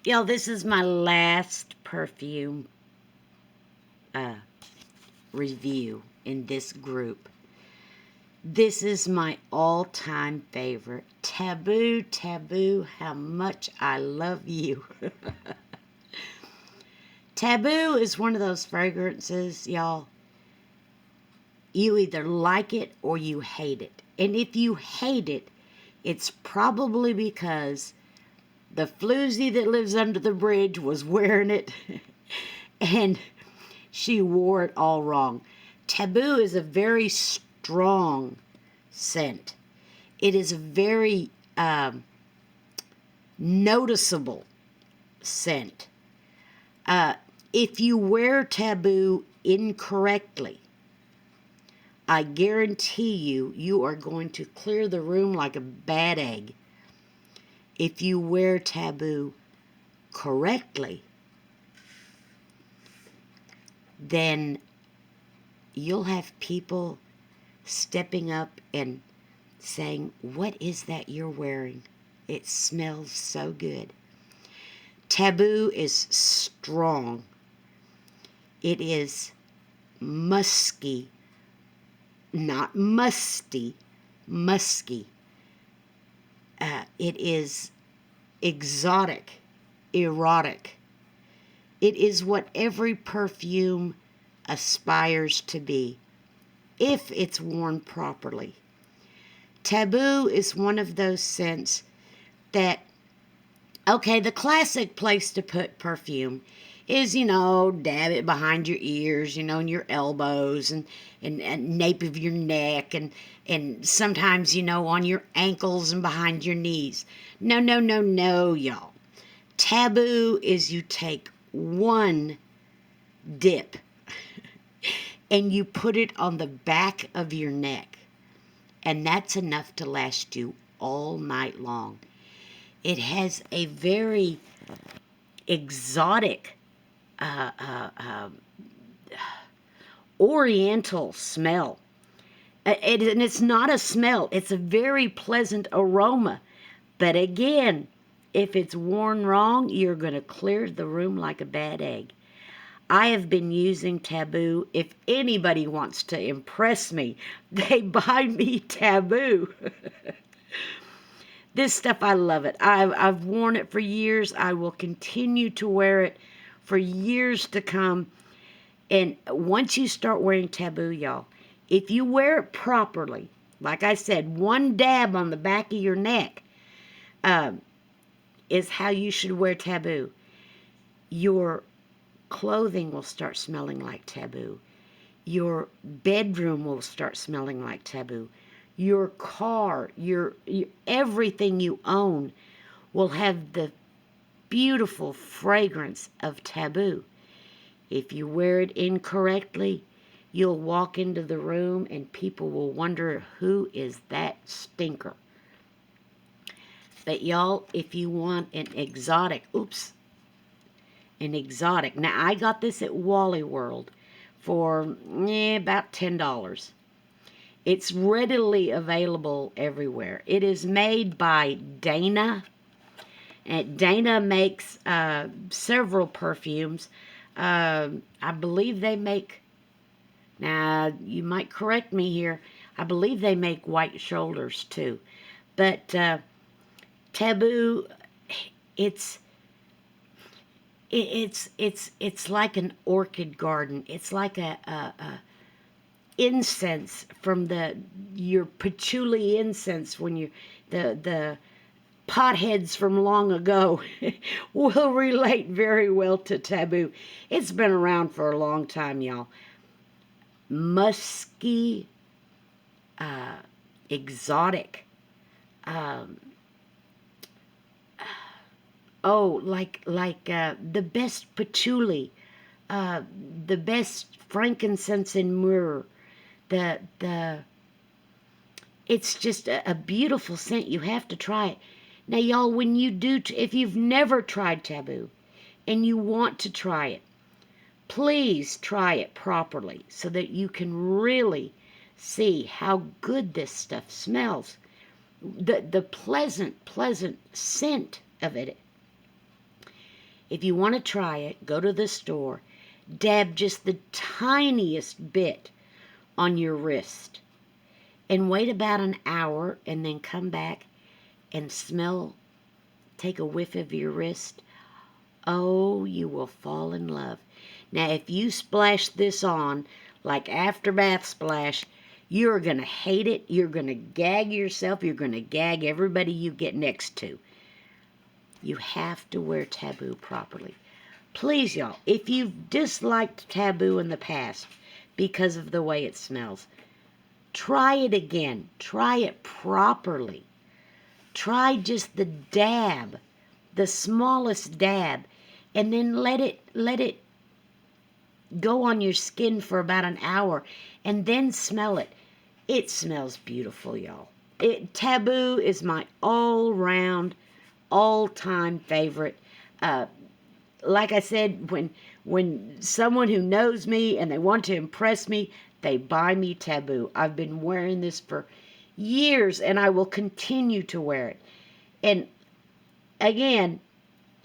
Y'all, this is my last perfume review in this group. This is my all-time favorite. TABU, TABU, how much I love you. TABU is one of those fragrances, y'all. You either like it or you hate it. And if you hate it, it's probably because the floozy that lives under the bridge was wearing it and she wore it all wrong. TABU is a very strong scent. It is a very noticeable scent. If you wear TABU incorrectly, I guarantee you, you are going to clear the room like a bad egg. If you wear TABU correctly, then you'll have people stepping up and saying, "What is that you're wearing? It smells so good." TABU is strong. It is musky, not musty, musky. It is exotic, erotic. It is what every perfume aspires to be, if it's worn properly. TABU is one of those scents that, okay, the classic place to put perfume is, dab it behind your ears, and your elbows and nape of your neck and sometimes, on your ankles and behind your knees. No, no, no, no, y'all. TABU is you take one dip and you put it on the back of your neck, and that's enough to last you all night long. It has a very exotic oriental smell. And it's not a smell. It's a very pleasant aroma. But again, if it's worn wrong, you're going to clear the room like a bad egg. I have been using TABU. If anybody wants to impress me, they buy me TABU. This stuff, I love it. I've worn it for years. I will continue to wear it for years to come. And once you start wearing TABU, y'all, if you wear it properly, like I said, one dab on the back of your neck is how you should wear TABU. Your clothing will start smelling like TABU. Your bedroom will start smelling like TABU. Your car, your everything you own will have the beautiful fragrance of TABU. If you wear it incorrectly, you'll walk into the room and people will wonder, who is that stinker? But y'all, if you want an exotic, now I got this at Wally World for about $10. It's readily available everywhere. It is made by Dana. And Dana makes several perfumes. I believe they make, now you might correct me here, I believe they make white shoulders too. But TABU, it's like an orchid garden. It's like a incense from your patchouli incense when the potheads from long ago will relate very well to TABU. It's been around for a long time, y'all. Musky, exotic, the best patchouli, the best frankincense and myrrh, it's just a beautiful scent. You have to try it. Now, y'all, when you do, if you've never tried TABU and you want to try it, please try it properly so that you can really see how good this stuff smells. The pleasant scent of it. If you want to try it, go to the store, dab just the tiniest bit on your wrist, and wait about an hour, and then come back and smell, take a whiff of your wrist. Oh, you will fall in love. Now, if you splash this on, like afterbath splash, you're going to hate it. You're going to gag yourself. You're going to gag everybody you get next to. You have to wear TABU properly. Please, y'all, if you've disliked TABU in the past because of the way it smells, try it again. Try it properly. Try just the dab, the smallest dab, and then let it go on your skin for about an hour, and then smell it. It smells beautiful, y'all. TABU is my all-round, all-time favorite. Like I said, when someone who knows me and they want to impress me, they buy me TABU. I've been wearing this for years, and I will continue to wear it. And again,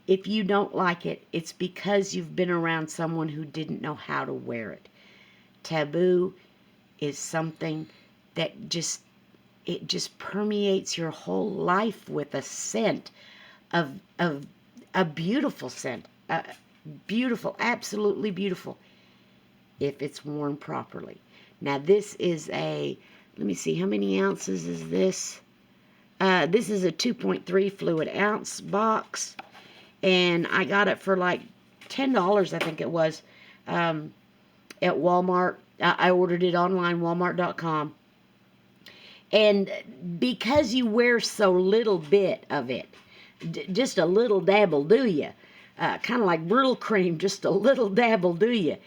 if you don't like it, it's because you've been around someone who didn't know how to wear it. TABU is something that it just permeates your whole life with a scent of a beautiful scent. Beautiful, absolutely beautiful, if it's worn properly. Now, this is let me see, how many ounces is this? This is a 2.3 fluid ounce box, and I got it for like $10, I think it was, at Walmart. I ordered it online, walmart.com. And because you wear so little bit of it, just a little dab will do you. Kind of like brittle cream, just a little dab will do you.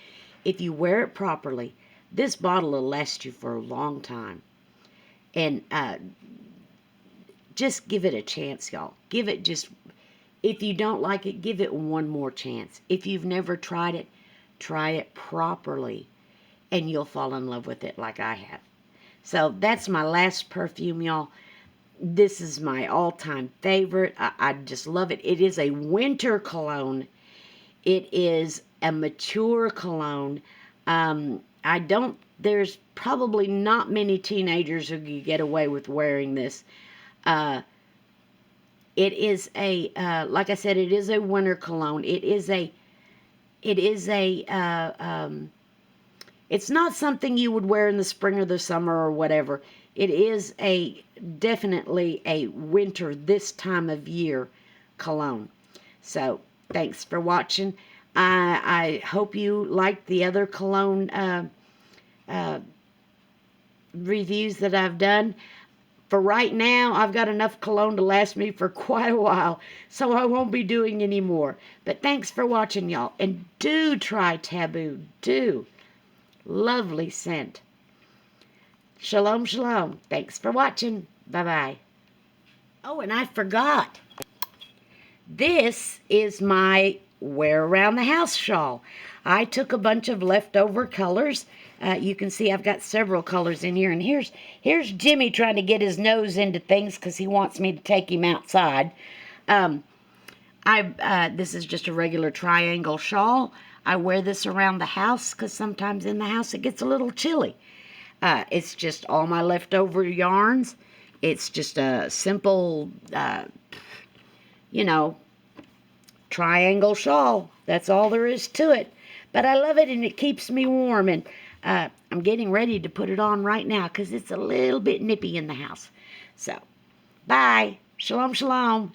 If you wear it properly, this bottle will last you for a long time. And just give it a chance, y'all. If you don't like it, give it one more chance. If you've never tried it, try it properly, and you'll fall in love with it like I have. So that's my last perfume, y'all. This is my all-time favorite. I just love it. It is a winter cologne. It is a mature cologne. There's probably not many teenagers who can get away with wearing this. It is like I said, it is a winter cologne. It's not something you would wear in the spring or the summer or whatever. It is definitely a winter, this time of year cologne. So, thanks for watching. I hope you liked the other cologne reviews that I've done. For right now, I've got enough cologne to last me for quite a while, so I won't be doing any more. But thanks for watching, y'all. And do try TABU. Do. Lovely scent. Shalom, shalom. Thanks for watching. Bye-bye. Oh, and I forgot. This is my wear around the house shawl. I took a bunch of leftover colors. You can see I've got several colors in here. And here's Jimmy trying to get his nose into things because he wants me to take him outside. This is just a regular triangle shawl. I wear this around the house because sometimes in the house it gets a little chilly. It's just all my leftover yarns. It's just a simple, triangle shawl. That's all there is to it. But I love it, and it keeps me warm. And I'm getting ready to put it on right now because it's a little bit nippy in the house. So, bye. Shalom, shalom.